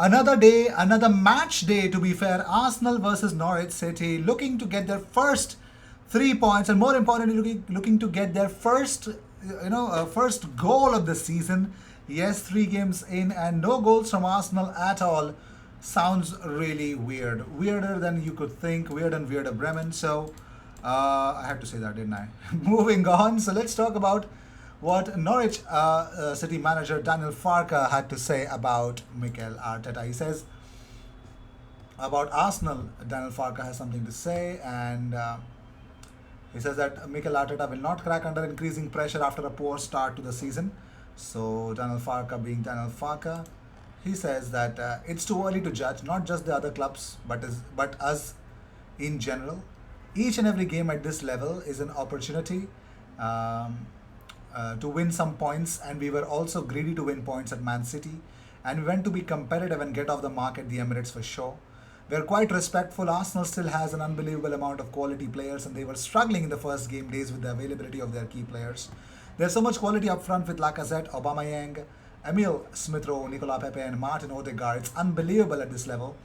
Another day, another match day to be fair. Arsenal versus Norwich City, looking to get their first 3 points, and more importantly, looking to get their first, first goal of the season. Yes, 3 games in and no goals from Arsenal at all. Sounds really weird, weirder than you could think, weird and weirder Bremen. So I had to say that, didn't I? Moving on. So let's talk about what Norwich City manager Daniel Farke had to say about Mikel Arteta. He says about Arsenal, Daniel Farke has something to say, and he says that Mikel Arteta will not crack under increasing pressure after a poor start to the season. So Daniel Farke, being Daniel Farke, he says that it's too early to judge, not just the other clubs, but us in general. Each and every game at this level is an opportunity. Um, to win some points, and we were also greedy to win points at Man City, and we went to be competitive and get off the mark at the Emirates for sure. We're quite respectful. Arsenal still has an unbelievable amount of quality players, and they were struggling in the first game days with the availability of their key players. There's so much quality up front with Lacazette, Aubameyang, Emil Smith-Rowe, Nicolas Pepe, and Martin Odegaard. It's unbelievable at this level.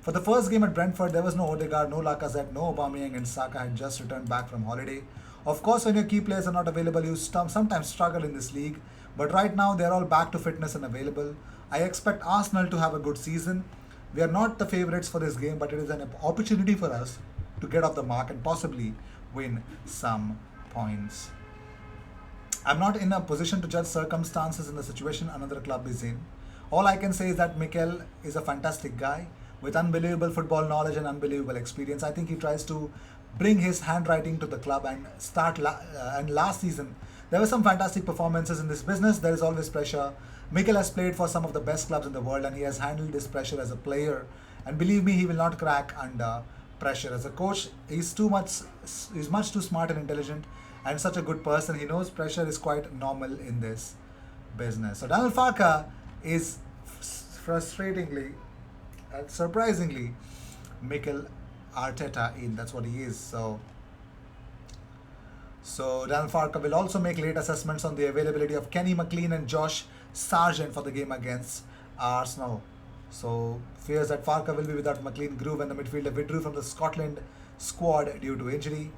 For the first game at Brentford, there was no Odegaard, no Lacazette, no Aubameyang, and Saka had just returned back from holiday. Of course, when your key players are not available, you sometimes struggle in this league. But right now, they're all back to fitness and available. I expect Arsenal to have a good season. We are not the favourites for this game, but it is an opportunity for us to get off the mark and possibly win some points. I'm not in a position to judge circumstances in the situation another club is in. All I can say is that Mikel is a fantastic guy with unbelievable football knowledge and unbelievable experience. I think he tries to bring his handwriting to the club and and last season there were some fantastic performances in this business. There is always pressure. Mikel has played for some of the best clubs in the world, and he has handled this pressure as a player. And believe me, he will not crack under pressure. As a coach, he's much too smart and intelligent, and such a good person. He knows pressure is quite normal in this business. So Daniel Farke is frustratingly and surprisingly Mikel Arteta in. That's what he is. So Daniel Farke will also make late assessments on the availability of Kenny McLean and Josh Sargent for the game against Arsenal. So fears that Farke will be without McLean grew when the midfielder withdrew from the Scotland squad due to injury.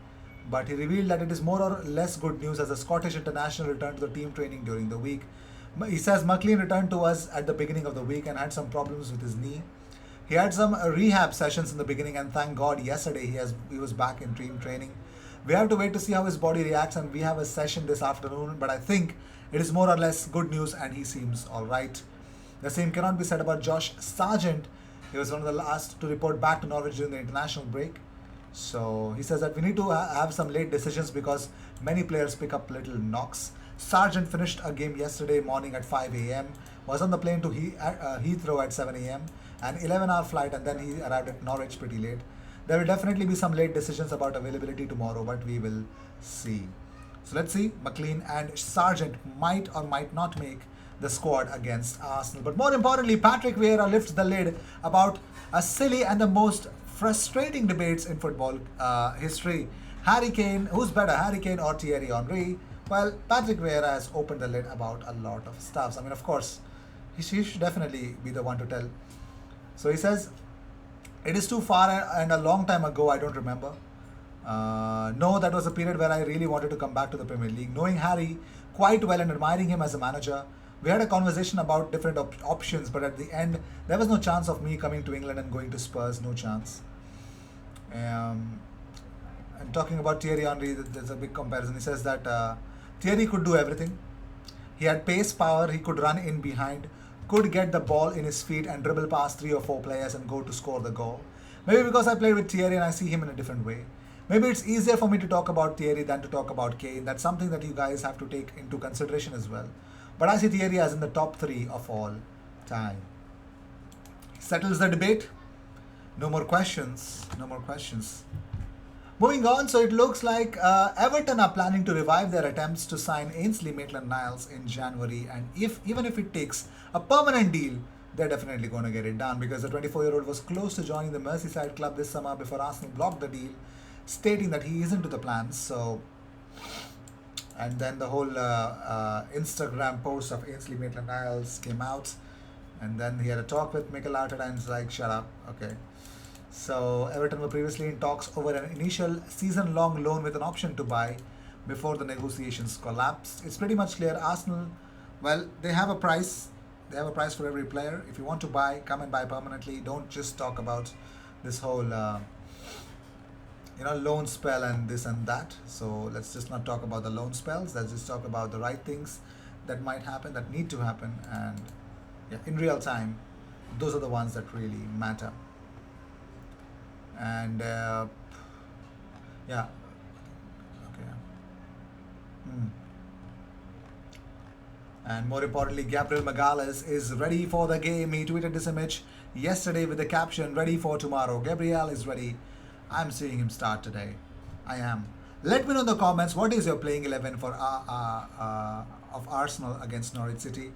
But he revealed that it is more or less good news as the Scottish international returned to the team training during the week. He says McLean returned to us at the beginning of the week and had some problems with his knee. He had some rehab sessions in the beginning, and thank God yesterday he was back in team training. We have to wait to see how his body reacts, and we have a session this afternoon, but I think it is more or less good news and he seems alright. The same cannot be said about Josh Sargent. He was one of the last to report back to Norwich during the international break. So he says that we need to have some late decisions because many players pick up little knocks. Sargent finished a game yesterday morning at 5 a.m., was on the plane to Heathrow at 7 a.m., an 11-hour flight, and then he arrived at Norwich pretty late. There will definitely be some late decisions about availability tomorrow, but we will see. So let's see. McLean and Sargent might or might not make the squad against Arsenal. But more importantly, Patrick Vieira lifts the lid about a silly and the most frustrating debates in football history. Harry Kane, who's better, Harry Kane or Thierry Henry? Well, Patrick Vieira has opened the lid about a lot of stuff. I mean, of course, he should definitely be the one to tell. So he says, it is too far and a long time ago, I don't remember. No, that was a period where I really wanted to come back to the Premier League. Knowing Harry quite well and admiring him as a manager, we had a conversation about different options, but at the end, there was no chance of me coming to England and going to Spurs, no chance. And talking about Thierry Henry, there's a big comparison. He says that Thierry could do everything. He had pace, power, he could run in behind, could get the ball in his feet and dribble past 3 or 4 players and go to score the goal. Maybe because I played with Thierry and I see him in a different way. Maybe it's easier for me to talk about Thierry than to talk about Kane. That's something that you guys have to take into consideration as well. But I see Thierry as in the top 3 of all time. Settles the debate. No more questions. No more questions. Moving on, so it looks like Everton are planning to revive their attempts to sign Ainsley Maitland-Niles in January, and even if it takes a permanent deal, they're definitely going to get it done because the 24-year-old was close to joining the Merseyside club this summer before Arsenal blocked the deal, stating that he isn't to the plans. So, and then the whole Instagram post of Ainsley Maitland-Niles came out, And then he had a talk with Mikel Arteta and it's like, shut up. Okay. So Everton were previously in talks over an initial season-long loan with an option to buy before the negotiations collapsed. It's pretty much clear Arsenal, well, they have a price. They have a price for every player. If you want to buy, come and buy permanently. Don't just talk about this whole, loan spell and this and that. So let's just not talk about the loan spells. Let's just talk about the right things that might happen, that need to happen, and yeah, in real time, those are the ones that really matter. And yeah, okay. Hmm. And more importantly, Gabriel Magalhaes is ready for the game. He tweeted this image yesterday with the caption, "Ready for tomorrow." Gabriel is ready. I'm seeing him start today. I am. Let me know in the comments what is your playing 11 for of Arsenal against Norwich City.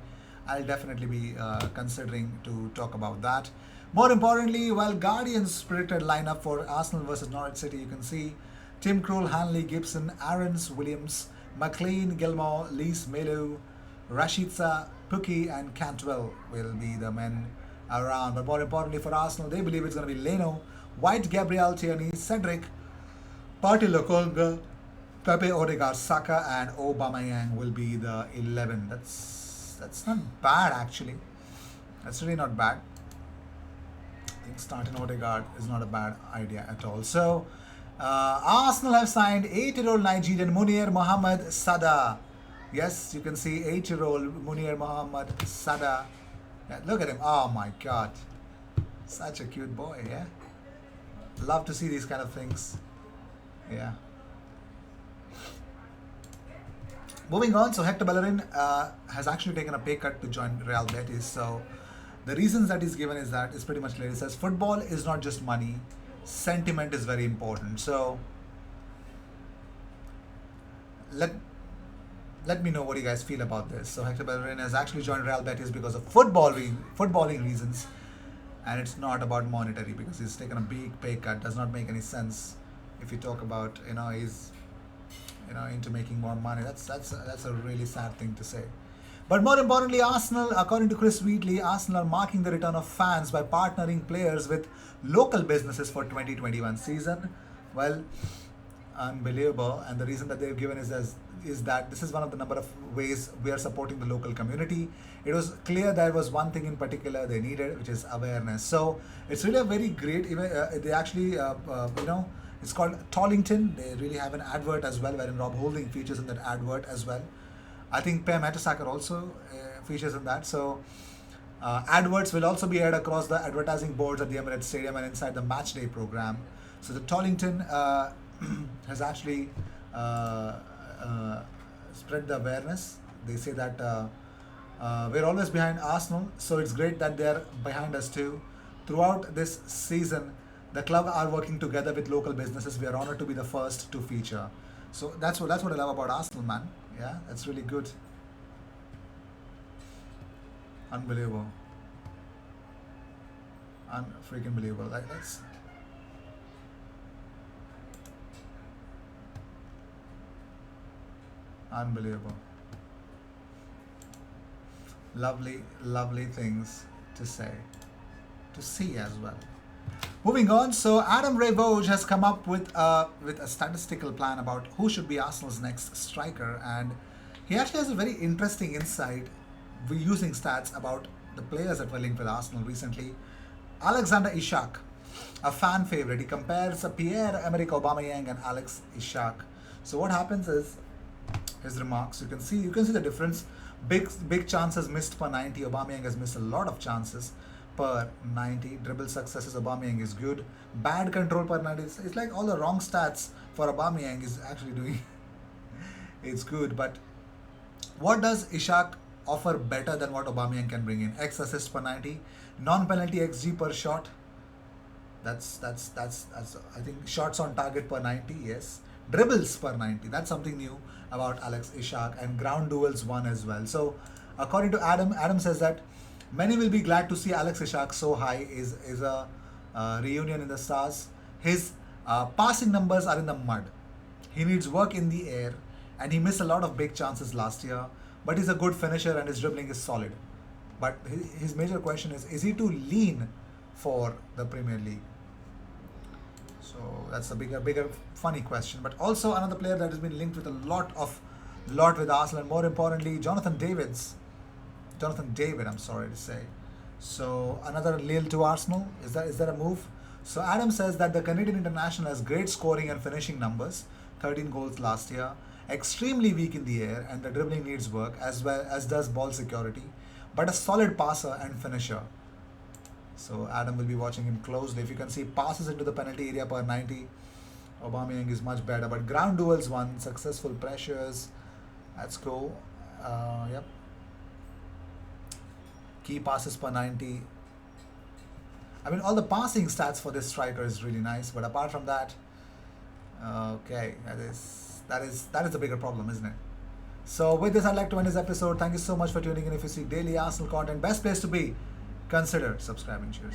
I'll definitely be considering to talk about that. More importantly, while Guardian's predicted lineup for Arsenal versus Norwich City, you can see Tim Krul, Hanley, Gibson, Aarons, Williams, McLean, Gilmore, Lees, Melu, Rashica, Pukki and Cantwell will be the men around. But more importantly for Arsenal, they believe it's going to be Leno, White, Gabriel, Tierney, Cedric, Partey Lokonga, Pepe, Odegaard, Saka and Aubameyang will be the 11. That's not bad actually. That's really not bad. I think starting Odegaard is not a bad idea at all. So Arsenal have signed 8-year-old Nigerian Munir Mohamed Sada. Yes, you can see 8-year-old Munir Mohamed Sada. Yeah, look at him. Oh my God. Such a cute boy, yeah? Love to see these kind of things. Yeah. Moving on, so Hector Bellerin has actually taken a pay cut to join Real Betis. So the reasons that he's given is that it's pretty much clear. He says football is not just money. Sentiment is very important. So let me know what you guys feel about this. So Hector Bellerin has actually joined Real Betis because of footballing reasons. And it's not about monetary because he's taken a big pay cut. Does not make any sense if you talk about, he's into making more money. That's a really sad thing to say. But more importantly, Arsenal, according to Chris Wheatley, Arsenal are marking the return of fans by partnering players with local businesses for 2021 season. Well, unbelievable. And the reason that they've given is that this is one of the number of ways we are supporting the local community. It was clear there was one thing in particular they needed, which is awareness. So it's really a very great, they actually, it's called Tollington. They really have an advert as well, wherein Rob Holding features in that advert as well. I think Per Mertesacker also features in that. So adverts will also be aired across the advertising boards at the Emirates Stadium and inside the match day program. So the Tollington has actually spread the awareness. They say that we're always behind Arsenal, so it's great that they're behind us too. Throughout this season, the club are working together with local businesses. We are honored to be the first to feature. So that's what I love about Arsenal, man. Yeah, that's really good. Unbelievable. Freaking believable. That's unbelievable. Lovely things to say, to see as well. Moving on, so Adam Ray Voge has come up with a statistical plan about who should be Arsenal's next striker, and he actually has a very interesting insight using stats about the players that were linked with Arsenal recently. Alexander Isak, a fan favorite, he compares Pierre-Emerick Aubameyang and Alex Isak. So what happens is his remarks. You can see the difference. Big chances missed per 90. Aubameyang has missed a lot of chances per 90. Dribble successes, Aubameyang is good. Bad control per 90. It's like all the wrong stats for Aubameyang is actually doing. It's good, but what does Isak offer better than what Aubameyang can bring in? X assists per 90, non-penalty XG per shot. That's I think shots on target per 90. Yes, dribbles per 90. That's something new about Alex Isak, and ground duels won as well. So according to Adam says that many will be glad to see Alex Isak so high. Is a reunion in the stars. His passing numbers are in the mud. He needs work in the air, and he missed a lot of big chances last year. But he's a good finisher, and his dribbling is solid. But his major question is he too lean for the Premier League? So that's a bigger funny question. But also another player that has been linked with a lot with Arsenal, and more importantly, Jonathan David, I'm sorry to say. So another Lille to Arsenal. Is that a move? So Adam says that the Canadian international has great scoring and finishing numbers, 13 goals last year, extremely weak in the air, and the dribbling needs work as well as does ball security, but a solid passer and finisher. So Adam will be watching him closely. If you can see passes into the penalty area per 90, Aubameyang is much better. But ground duels won, successful pressures. Let's go. Yep. Key passes per 90. I mean, all the passing stats for this striker is really nice. But apart from that, okay, that is the bigger problem, isn't it? So with this, I'd like to end this episode. Thank you so much for tuning in. If you see daily Arsenal content, best place to be, consider subscribing. Cheers.